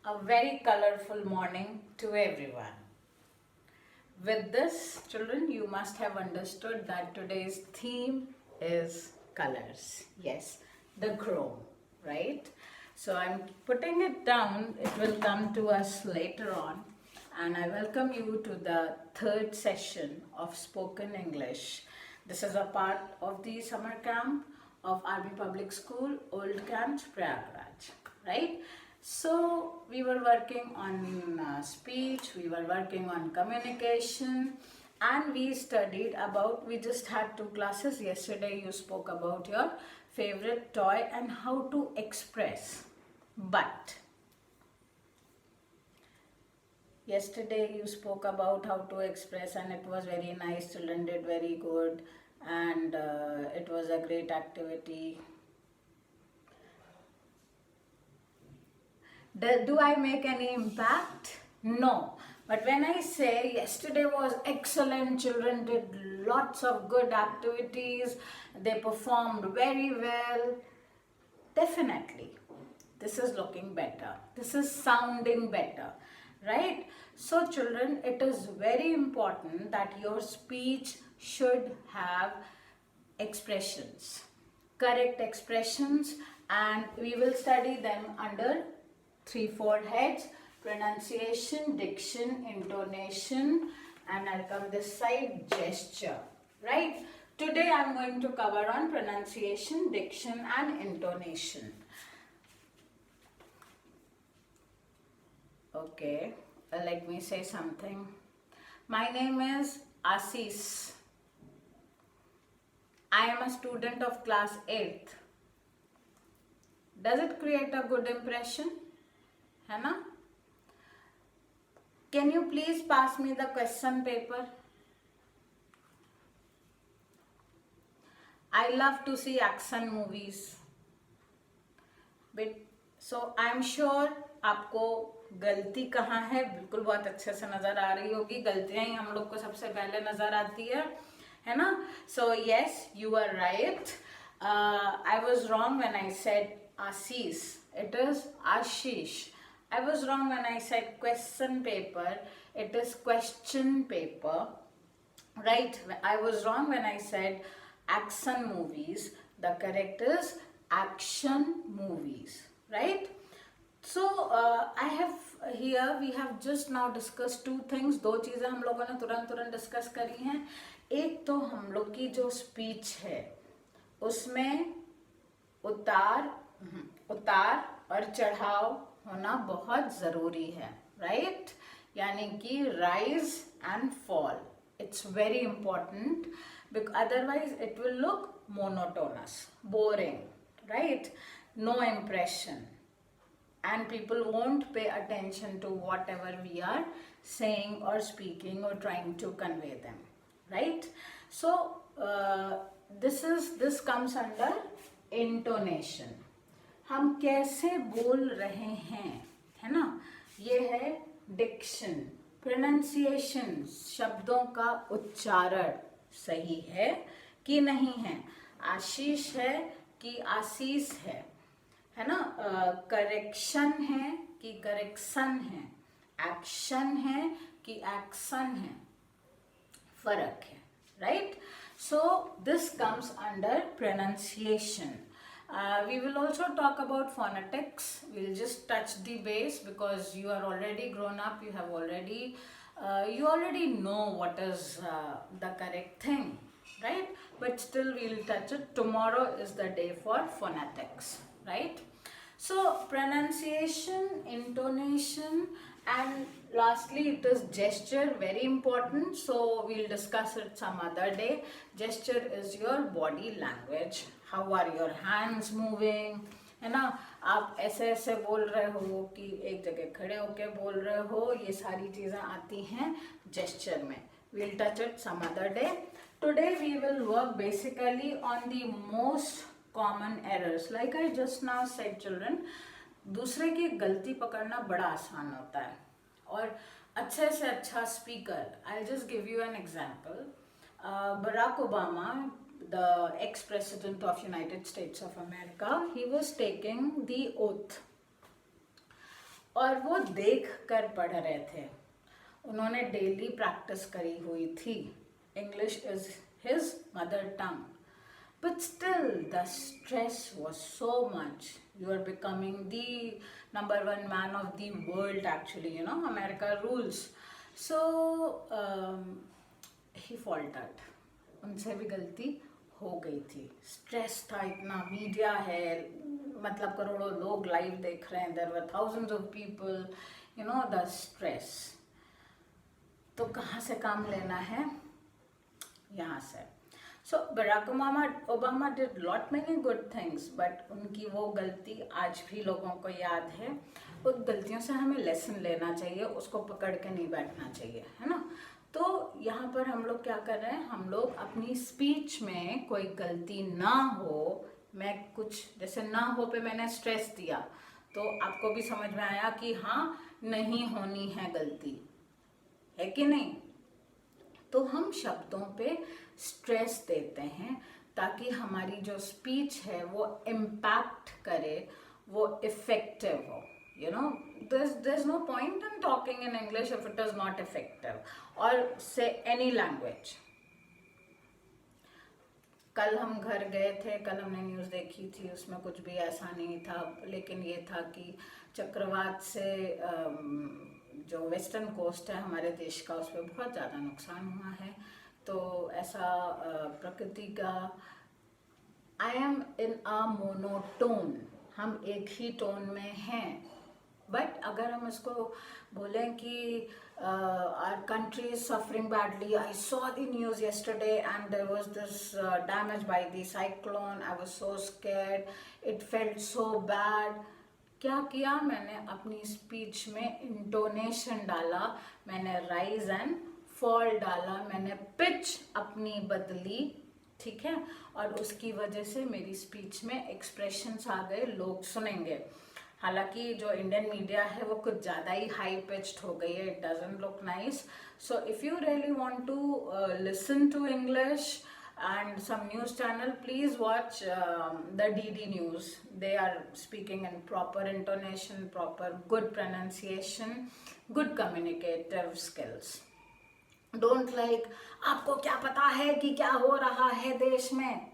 A very colorful morning to everyone. With this, children, you must have understood that today's theme is colors. Yes, the chrome, right? So I'm putting it down. It will come to us later on. And I welcome you to the third session of Spoken English. This is a part of the summer camp of Army Public School, Old Camp, Prayagraj, right? So we were working on speech, we were working on communication, and we studied about, we just had 2 classes. Yesterday you spoke about your favorite toy and how to express. But yesterday you spoke about how to express and it was very nice, children did very good, and it was a great activity. Do I make any impact? No. But when I say yesterday was excellent, children did lots of good activities, they performed very well, definitely this is looking better, this is sounding better, right? So children, it is very important that your speech should have expressions, correct expressions, and we will study them under 3-4 heads: pronunciation, diction, intonation, and I'll come this side, gesture, right? Today I'm going to cover on pronunciation, diction, and intonation. Okay, let me say something. My name is Asis. I am a student of class 8th. Does it create a good impression? है ना? Can you please pass me the question paper? I love to see action movies. But so I'm sure आपको गलती कहाँ है बिल्कुल बहुत अच्छे से नजर आ रही होगी. गलतियां ही हम लोग को सबसे पहले नजर आती है ना? So yes, you are right. I was wrong when I said Asis. It is Ashish. I was wrong when I said question paper. It is question paper. Right? I was wrong when I said action movies. The correct is action movies. Right? So I have here we have just now discussed 2 things. 2 चीज़ें हम लोगों ने तुरंत discuss करी हैं. एक तो हम लोग की जो स्पीच है उसमें उतार और चढ़ाव होना बहुत ज़रूरी है, राइट? यानी कि rise and fall, it's very important, otherwise it will look monotonous, boring, right? No impression, and people won't pay attention to whatever we are saying or speaking or trying to convey them, right? So this comes under intonation. हम कैसे बोल रहे हैं, है ना? ये है Dickson, pronunciation, शब्दों का उच्चारण सही है कि नहीं है, आशीष है कि आशीष है ना? करेक्शन है कि करेक्शन है, एक्शन है कि एक्शन है, फर्क है, right? So this comes under pronunciation. We will also talk about phonetics. We'll just touch the base because you are already grown up, you already know what is the correct thing, right? But still we'll touch it. Tomorrow is the day for phonetics, right? So pronunciation, intonation, and lastly it is gesture, very important. So we'll discuss it some other day. Gesture is your body language. How are your hands moving, है ना? आप ऐसे ऐसे बोल रहे हो कि एक जगह खड़े होके बोल रहे हो, ये सारी चीज़ें आती हैं जेस्चर में. We'll touch it some other day. Today we will work basically on the most common errors. Like I just now said, children, दूसरे की गलती पकड़ना बड़ा आसान होता है और अच्छे से अच्छा speaker. I'll just give you an example. Barack Obama, the ex-president of United States of America, he was taking the oath और वो देख कर पढ़ रहे थे, उन्होंने डेली प्रैक्टिस करी हुई थी, English is his mother tongue, but still the stress was so much. You are becoming the #1 man of the world, actually, you know, America rules. So he faltered, उनसे भी गलती हो गई थी, स्ट्रेस था इतना, मीडिया है, मतलब करोड़ों लोग लाइव देख रहे हैं, there were thousands of people, you know, the stress. तो कहाँ से काम लेना है? यहाँ से. So Barack Obama did lot many good things, but उनकी वो गलती आज भी लोगों को याद है. उन गलतियों से हमें लेसन लेना चाहिए, उसको पकड़ के नहीं बैठना चाहिए, है ना. तो यहाँ पर हम लोग क्या कर रहे हैं, हम लोग अपनी स्पीच में कोई गलती ना हो, मैं कुछ जैसे ना हो पे मैंने स्ट्रेस दिया, तो आपको भी समझ में आया कि हाँ नहीं होनी है गलती, है कि नहीं. तो हम शब्दों पे स्ट्रेस देते हैं ताकि हमारी जो स्पीच है वो इम्पैक्ट करे, वो इफेक्टिव हो. You know, there's no point in talking in English if it is not effective, or say any language. कल हम घर गए थे, कल हमने न्यूज़ देखी थी, उसमें कुछ भी ऐसा नहीं था, लेकिन ये था कि चक्रवात से जो वेस्टर्न कोस्ट है हमारे देश का, उस पर बहुत ज़्यादा नुकसान हुआ है. तो ऐसा प्रकृति का, I am in a monotone, हम एक ही टोन में हैं. बट अगर हम इसको बोलें कि our country is suffering badly, I saw the news yesterday and there was this damage by the cyclone, I was so scared, it felt so bad. क्या किया मैंने, अपनी स्पीच में इंटोनेशन डाला, मैंने राइज एंड फॉल डाला, मैंने pitch अपनी बदली, ठीक है, और उसकी वजह से मेरी स्पीच में एक्सप्रेशंस आ गए, लोग सुनेंगे. हालांकि जो इंडियन मीडिया है वो कुछ ज़्यादा ही हाई पिच्ड हो गई है, it doesn't look nice. So if you really want to listen to English and some news channel, please watch the DD News. They are speaking in proper intonation, proper good pronunciation, good communicative skills. Don't like, आपको क्या पता है कि क्या हो रहा है देश में.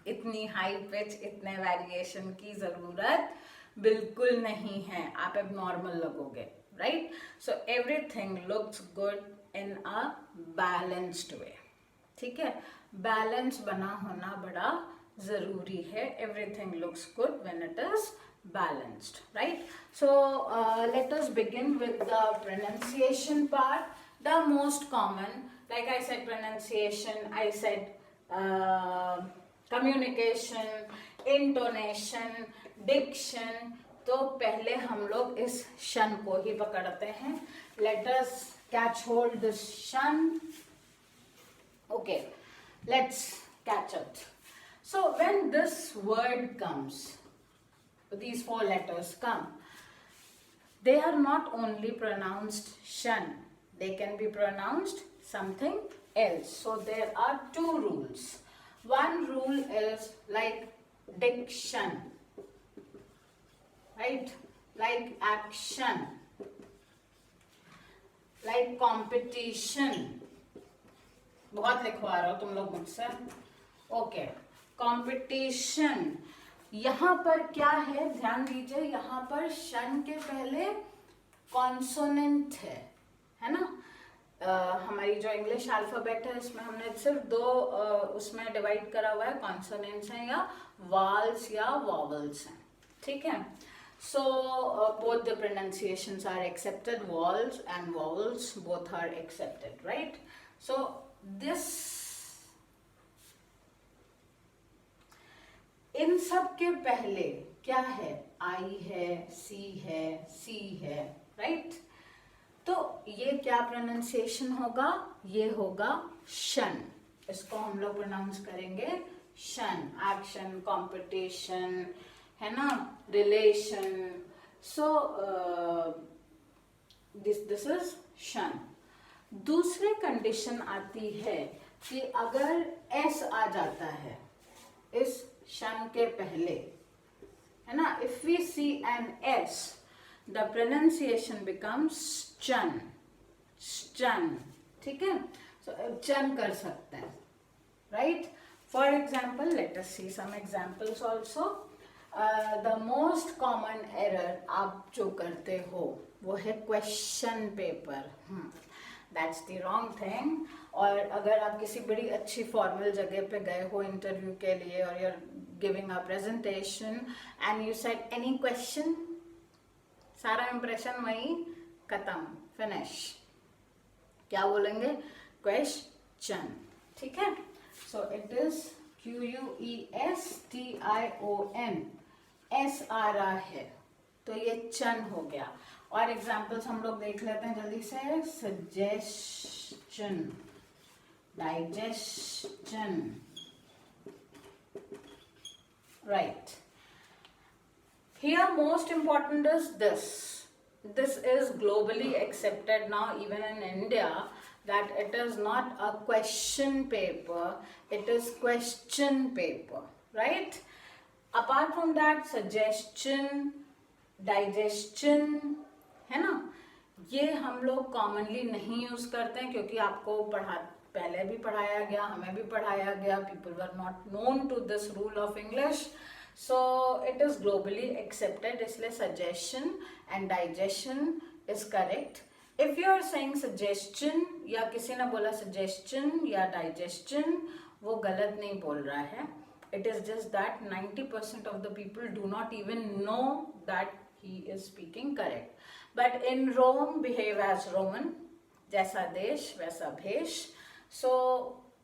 इतनी हाई पिच, इतने वेरिएशन की ज़रूरत बिल्कुल नहीं है, आप अब नॉर्मल लगोगे, right. So everything looks good in a balanced way, ठीक है. बैलेंस बना होना बड़ा जरूरी है. Everything looks good when it is balanced, right. So let us begin with the pronunciation part. The most common, like I said, pronunciation, I said communication, intonation, diction. तो पहले हम लोग इस शन को ही पकड़ते हैं. Let us catch hold this शन. Okay, let's catch it. So when this word comes, these 4 letters come, they are not only pronounced shan, they can be pronounced something else. So there are 2 rules. One rule is like diction, right? Like action, like competition. बहुत लिखवा रहे हो तुम लोग मुझसे. Okay, competition. यहाँ पर क्या है, ध्यान दीजिए, यहाँ पर शन के पहले कॉन्सोनेंट है ना. हमारी जो इंग्लिश अल्फाबेट है इसमें हमने सिर्फ 2 उसमें डिवाइड करा हुआ है, कॉन्सोनेंट्स हैं या वाल्स या वॉवल्स हैं, ठीक है. So both the pronunciations are accepted, vowels and vowels both are accepted, right? So this, इन सब के पहले क्या है, आई है, सी है, सी है, राइट. तो ये क्या प्रोनाउंसिएशन होगा, ये होगा शन. इसको हम लोग प्रोनाउंस करेंगे शन. एक्शन, कॉम्पिटिशन, है ना, रिलेशन. सो दिस इज शन. दूसरी कंडीशन आती है कि अगर एस आ जाता है इस शन के पहले, है ना, if we see N S, the pronunciation becomes चन, चन, ठीक है. So चन कर सकते हैं, right? For example, let us see some examples also. The most common error आप जो करते हो वो है question paper. That's the wrong thing. और अगर आप किसी बड़ी अच्छी फॉर्मल जगह पे गए हो इंटरव्यू के लिए और you're giving a presentation and you said any question, सारा इम्प्रेशन वही खत्म, फिनिश. क्या बोलेंगे? क्वेश्चन, ठीक है. So it is QUESTION, S आ रहा है तो ये चन हो गया. और एग्जाम्पल्स हम लोग देख लेते हैं जल्दी से. Suggestion, digestion, right. Here most important is this. This is globally accepted now even in India that it is not a question paper, it is question paper, right? Apart from that, suggestion, digestion, है ना, ये हम लोग commonly नहीं use करते हैं क्योंकि आपको पहले भी पढ़ाया गया, हमें भी पढ़ाया गया. People were not known to this rule of English. So it is globally accepted, इसलिए suggestion and digestion is correct. If you are saying suggestion या किसी ने बोला suggestion या digestion, वो गलत नहीं बोल रहा है. It is just that 90% of the people do not even know that he is speaking correct. But in Rome, behave as Roman. जैसा देश वैसा भेष. So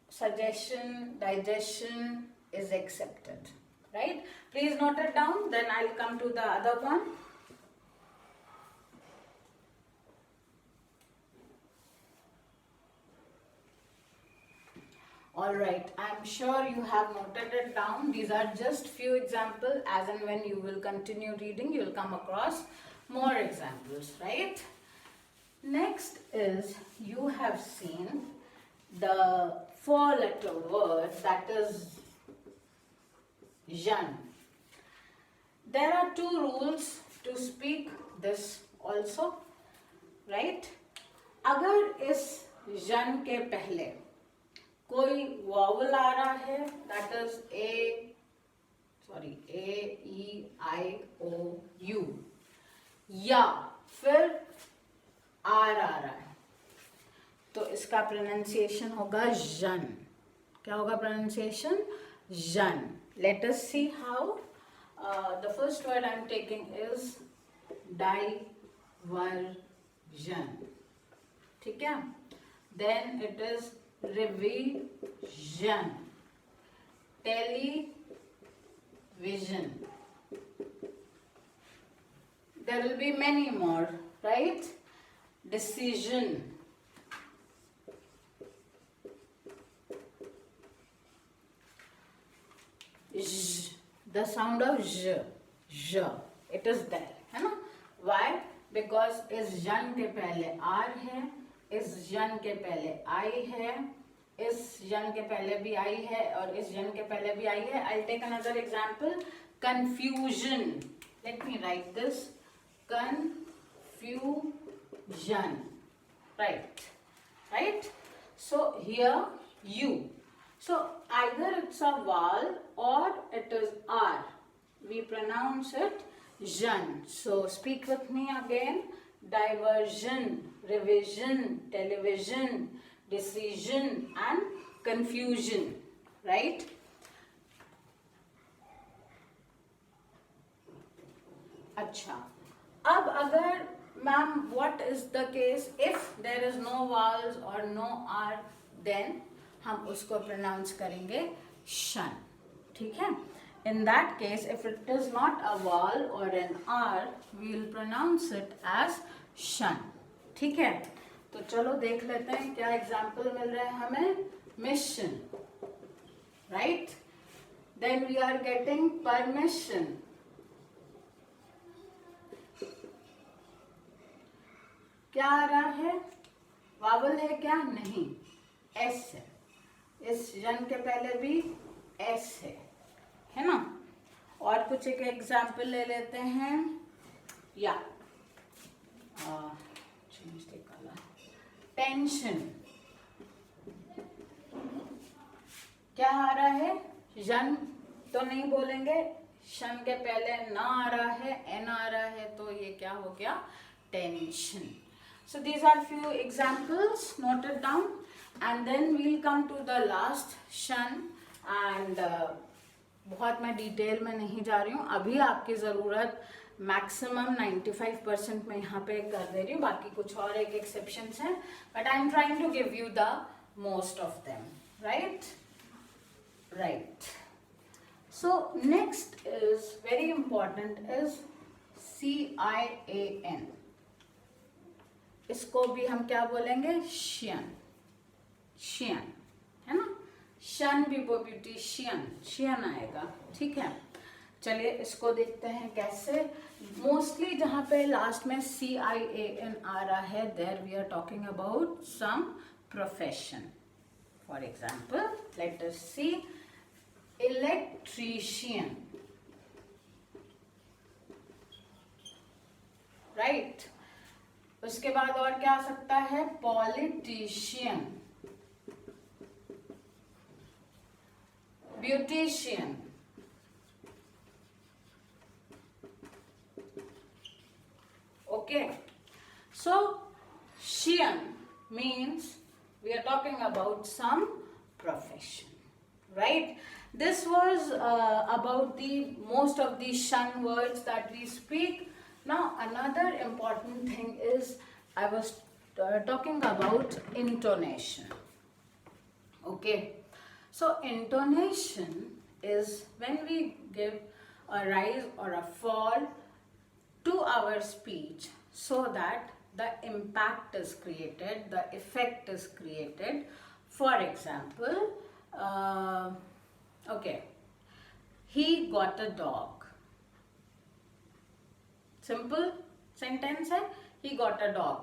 suggestion, digestion is accepted. Right? Please note it down. Then I'll come to the other one. All right. I'm sure you have noted it down. These are just few examples. As and when you will continue reading, you will come across more examples. Right? Next is you have seen the four-letter word that is Jan. There are two rules to speak this also, right? अगर इस जन के पहले कोई vowel आ रहा है, that is A, E, I, O, U, या फिर R आ रहा है, तो इसका प्रोनाउंसिएशन होगा जन. क्या होगा प्रोनाउंसिएशन? जन. Let us see how. The first word I am taking is diversion. ठीक है? Then it is revision, television. There will be many more, right? Decision. The sound of j, it is there, है ना? Why? Because इस जन के पहले R है, इस जन के पहले I है, इस जन के पहले भी I है और इस जन के पहले भी I है. I'll take another example. Confusion. Let me write this. Confusion. Right? So here U. So either it's a vowel or it is R. We pronounce it Jan. So speak with me again. Diversion, revision, television, decision and confusion. Right? अच्छा. अब अगर ma'am what is the case if there is no vowels or no R, then हम उसको pronounce करेंगे शन. ठीक है? In that case, if it is not a vowel or an R, we will pronounce it as शन. ठीक है? तो चलो देख लेते हैं क्या एग्जाम्पल मिल रहा है हमें. Mission, right? Then we are getting permission. क्या आ रहा है? वावल है क्या? नहीं, एस है. इस जन के पहले भी एस है ना? और कुछ एक एग्जाम्पल ले लेते हैं. या change the color. Tension. क्या आ रहा है? जन तो नहीं बोलेंगे, शन के पहले ना आ रहा है, एन आ रहा है, तो ये क्या हो गया? Tension. So these are few examples noted down, and then we'll come to the last शन. And बहुत मैं डिटेल में नहीं जा रही हूँ, अभी आपकी ज़रूरत मैक्सिमम 95% में यहाँ पे कर दे रही हूँ, बाकी कुछ और एक एक्सेप्शंस हैं, but I am trying to give you the most of them. Right. So next is very important is CIAN. इसको भी हम क्या बोलेंगे? शियन. शियन है ना, शन भी ब्यूटिशियन, शियन आएगा. ठीक है, चलिए इसको देखते हैं कैसे. मोस्टली जहाँ पे लास्ट में CIAN आ रहा है, there we are talking about some profession. For example let us see electrician. Right. उसके बाद और क्या आ सकता है? Politician, beautician, okay. So shian means we are talking about some profession, right? This was about the most of the shan words that we speak. Now another important thing is I was talking about intonation. Okay, so intonation is when we give a rise or a fall to our speech so that the impact is created, the effect is created. For example, okay, he got a dog. Simple sentence है, he got a dog.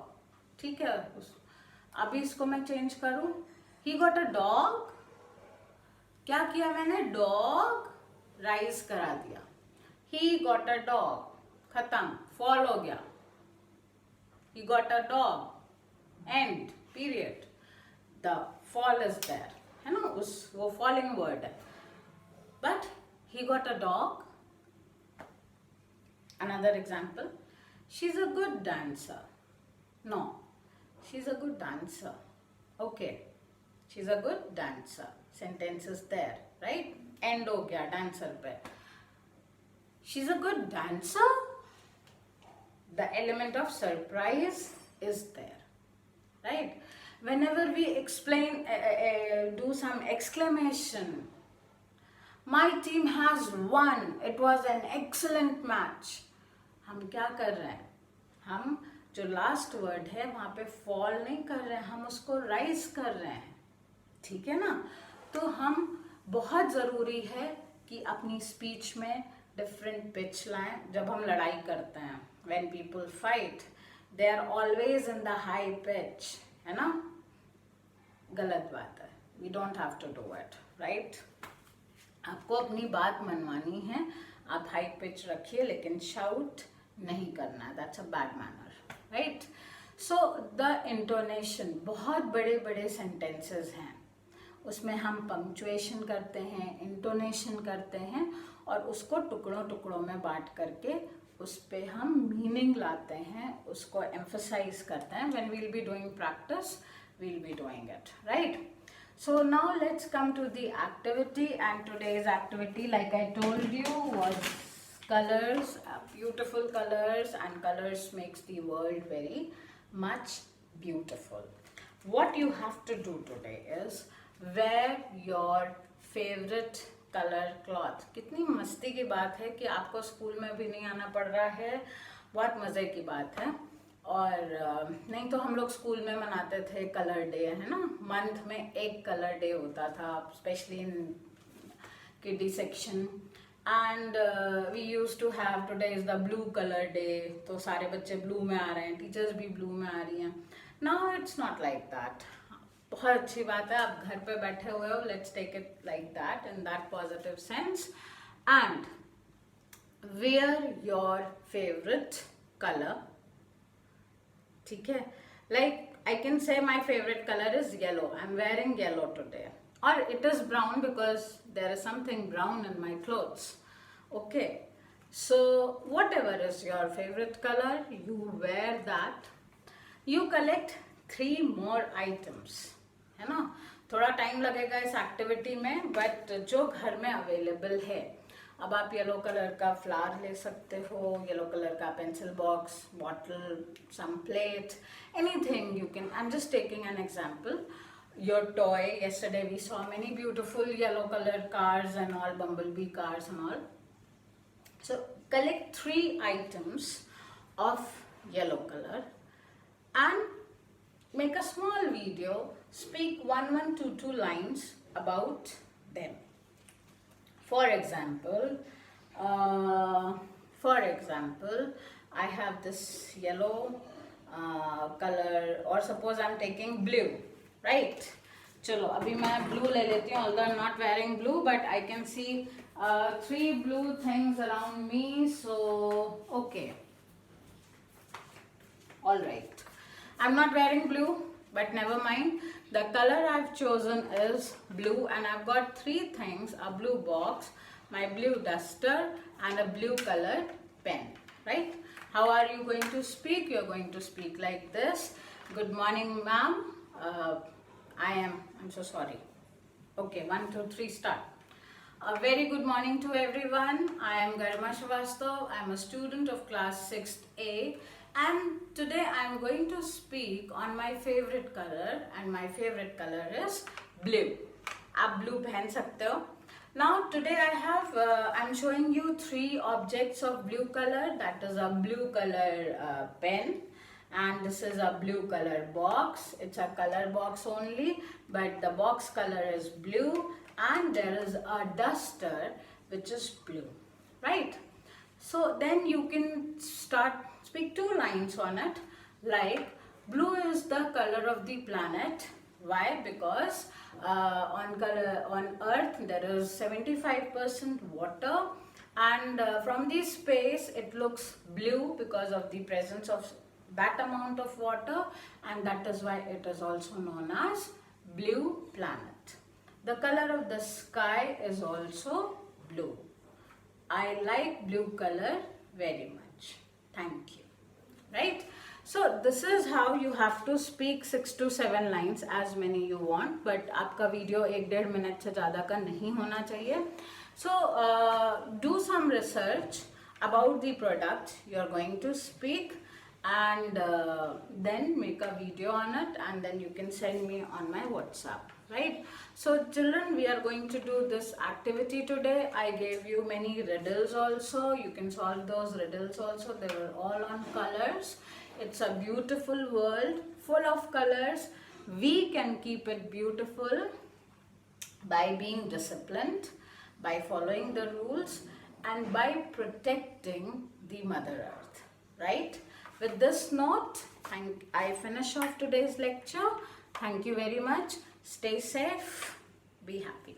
ठीक है, अभी इसको मैं change करूं, he got a dog. क्या किया मैंने? डॉग राइज करा दिया. he got a dog, खत्म, फॉल हो गया. he got a dog, end, period. the fall is there, है ना, वो falling word है. but he got a dog. Another example, she's a good dancer. No, she's a good dancer. Okay, she's a good dancer. Sentence is there, right? End हो गया dancer पे. She's a good dancer. The element of surprise is there, right? Whenever we explain, do some exclamation, my team has won, it was an excellent match. हम क्या कर रहे हैं? हम जो लास्ट वर्ड है वहाँ पे फॉल नहीं कर रहे हैं, हम उसको राइज कर रहे हैं. ठीक है ना. तो हम बहुत ज़रूरी है कि अपनी स्पीच में डिफरेंट पिच लाएं. जब हम लड़ाई करते हैं, when people fight, they are always in the high pitch, है ना. गलत बात है. We don't have to do it, right? आपको अपनी बात मनवानी है, आप हाई पिच रखिए, लेकिन शाउट नहीं करना है. That's a bad manner, right. So the intonation, बहुत बड़े बड़े सेंटेंसेस हैं, उसमें हम पंक्चुएशन करते हैं, इंटोनेशन करते हैं, और उसको टुकड़ों टुकड़ों में बांट करके उस पे हम मीनिंग लाते हैं, उसको एम्फसाइज करते हैं. When we will be doing practice, we will be doing it, right. So now let's come to the activity, and today's activity, like I told you, was colors, beautiful colors, and colors makes the world very much beautiful. What you have to do today is wear your favorite color cloth. कितनी मस्ती की बात है कि आपको school में भी नहीं आना पड़ रहा है, बहुत मज़े की बात है. और नहीं तो हम लोग स्कूल में मनाते थे कलर डे, है ना. मंथ में एक कलर डे होता था, specially in kiddie section. And we use to have, today is the blue colour day, तो सारे बच्चे ब्लू में आ रहे हैं, टीचर्स भी ब्लू में आ रही हैं. Now it's not like that. बहुत अच्छी बात है, आप घर पे बैठे हुए हो. Let's take it like that, in that positive sense, and where your favourite color ठीक है. Like I can say my favorite color is yellow. I'm wearing yellow today. Or it is brown because there is something brown in my clothes. Okay. So whatever is your favorite color, you wear that. You collect 3 more items. है ना. थोड़ा time लगेगा इस activity में, but जो घर में available है. अब आप येलो कलर का फ्लावर ले सकते हो, येलो कलर का pencil box, bottle, some plate, anything you can. I am just taking an example. Your toy. Yesterday we saw many beautiful yellow color cars and all, bumblebee cars and all. So collect 3 items of yellow color and make a small video. Speak 1 to 2 lines about them. For example, I have this yellow color, or suppose I'm taking blue, right? चलो अभी मैं blue ले लेती हूँ. Although I'm not wearing blue, but I can see 3 blue things around me. So okay, all right. I'm not wearing blue, but never mind. The color I've chosen is blue, and I've got 3 things: a blue box, my blue duster, and a blue color pen, right? How are you going to speak? You're going to speak like this. Good morning, ma'am. I'm so sorry. Okay, 1, 2, 3, start. A very good morning to everyone. I am Garima Srivastav. I am a student of class 6th A. And today I am going to speak on my favorite color, and my favorite color is blue. आप blue पहन सकते हो. Now today I'm showing you 3 objects of blue color. That is a blue color pen, and this is a blue color box. It's a color box only, but the box color is blue, and there is a duster which is blue, right? So then you can speak 2 lines on it, like blue is the color of the planet. Why? Because on Earth there is 75% water, and from the space it looks blue because of the presence of that amount of water, and that is why it is also known as blue planet. The color of the sky is also blue. I like blue color very much. Thank you. Right? So this is how you have to speak 6 to 7 lines, as many you want, but आपका video 1-1.5 minute से ज़्यादा का नहीं होना चाहिए. So do some research about the product you are going to speak, and then make a video on it, and then you can send me on my WhatsApp. Right? So children, we are going to do this activity today. I gave you many riddles also. You can solve those riddles also. They were all on colors. It's a beautiful world full of colors. We can keep it beautiful by being disciplined, by following the rules, and by protecting the Mother Earth. Right? With this note, I finish off today's lecture. Thank you very much. Stay safe, be happy.